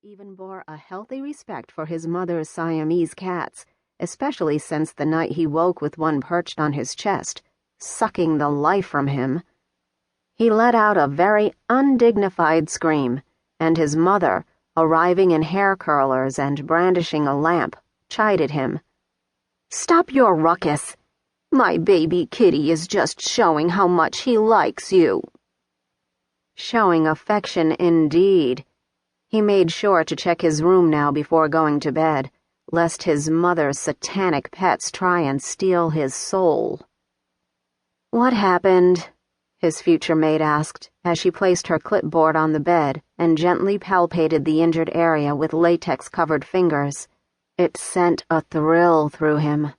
even bore a healthy respect for his mother's Siamese cats, especially since the night he woke with one perched on his chest, sucking the life from him. He let out a very undignified scream, and his mother, arriving in hair curlers and brandishing a lamp, chided him. "Stop your ruckus! My baby kitty is just showing how much he likes you." Showing affection indeed. He made sure to check his room now before going to bed, lest his mother's satanic pets try and steal his soul. "What happened?" his future maid asked as she placed her clipboard on the bed and gently palpated the injured area with latex-covered fingers. It sent a thrill through him.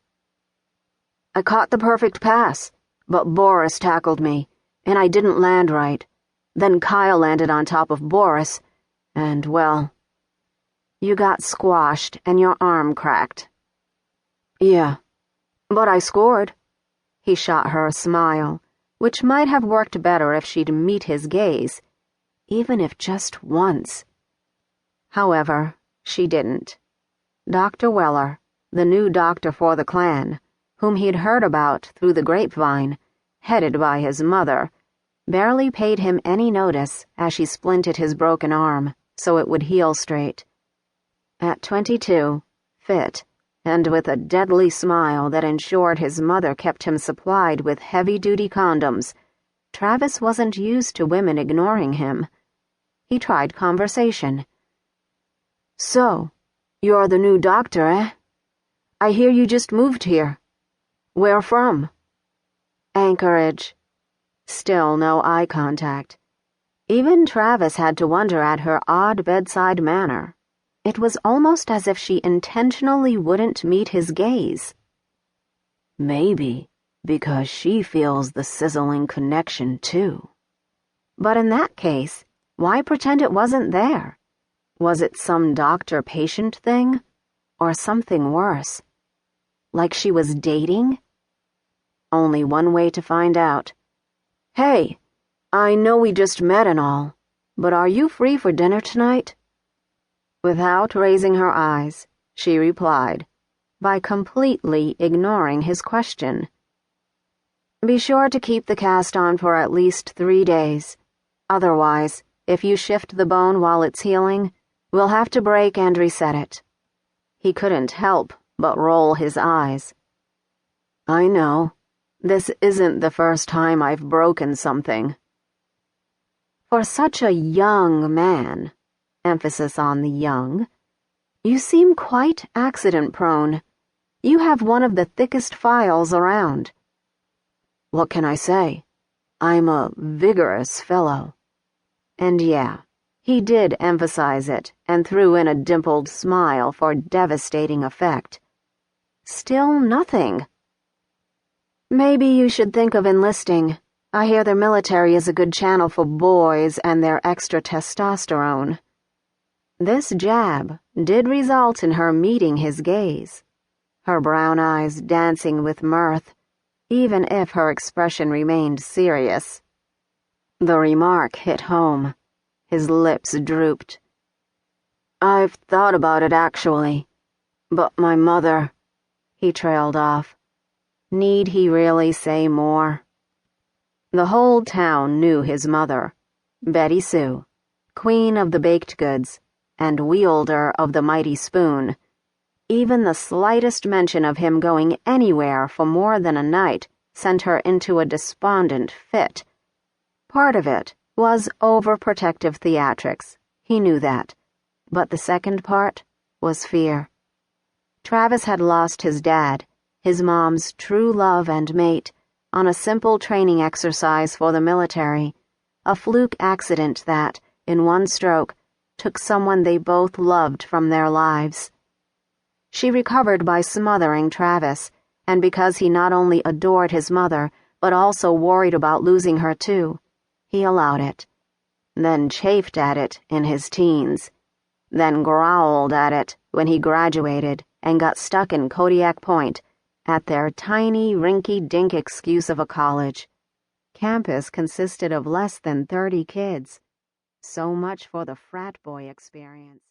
"I caught the perfect pass, but Boris tackled me, and I didn't land right. Then Kyle landed on top of Boris, and, well, you got squashed and your arm cracked." "Yeah, but I scored." He shot her a smile, which might have worked better if she'd meet his gaze, even if just once. However, she didn't. Dr. Weller, the new doctor for the clan, whom he'd heard about through the grapevine, headed by his mother, barely paid him any notice as she splinted his broken arm so it would heal straight. At 22, fit, and with a deadly smile that ensured his mother kept him supplied with heavy-duty condoms, Travis wasn't used to women ignoring him. He tried conversation. "So, you're the new doctor, eh? I hear you just moved here. Where from?" "Anchorage." Still no eye contact. Even Travis had to wonder at her odd bedside manner. It was almost as if she intentionally wouldn't meet his gaze. Maybe because she feels the sizzling connection, too. But in that case, why pretend it wasn't there? Was it some doctor-patient thing? Or something worse? Like she was dating? Only one way to find out. "Hey, I know we just met and all, but are you free for dinner tonight?" Without raising her eyes, she replied, by completely ignoring his question. "Be sure to keep the cast on for at least 3 days. Otherwise, if you shift the bone while it's healing, we'll have to break and reset it." He couldn't help but roll his eyes. "I know. This isn't the first time I've broken something." For such a young man, emphasis on the young, you seem quite accident-prone. You have one of the thickest files around. "What can I say? I'm a vigorous fellow." And yeah, he did emphasize it and threw in a dimpled smile for devastating effect. Still nothing. "Maybe you should think of enlisting. I hear the military is a good channel for boys and their extra testosterone." This jab did result in her meeting his gaze, her brown eyes dancing with mirth, even if her expression remained serious. The remark hit home. His lips drooped. "I've thought about it, actually. But my mother..." He trailed off. Need he really say more? The whole town knew his mother, Betty Sue, queen of the baked goods, and wielder of the mighty spoon. Even the slightest mention of him going anywhere for more than a night sent her into a despondent fit. Part of it was overprotective theatrics, he knew that, but the second part was fear. Travis had lost his dad, his mom's true love and mate, on a simple training exercise for the military, a fluke accident that, in one stroke, took someone they both loved from their lives. She recovered by smothering Travis, and because he not only adored his mother, but also worried about losing her too, he allowed it, then chafed at it in his teens, then growled at it when he graduated and got stuck in Kodiak Point at their tiny, rinky-dink excuse of a college. Campus consisted of less than 30 kids. So much for the frat boy experience.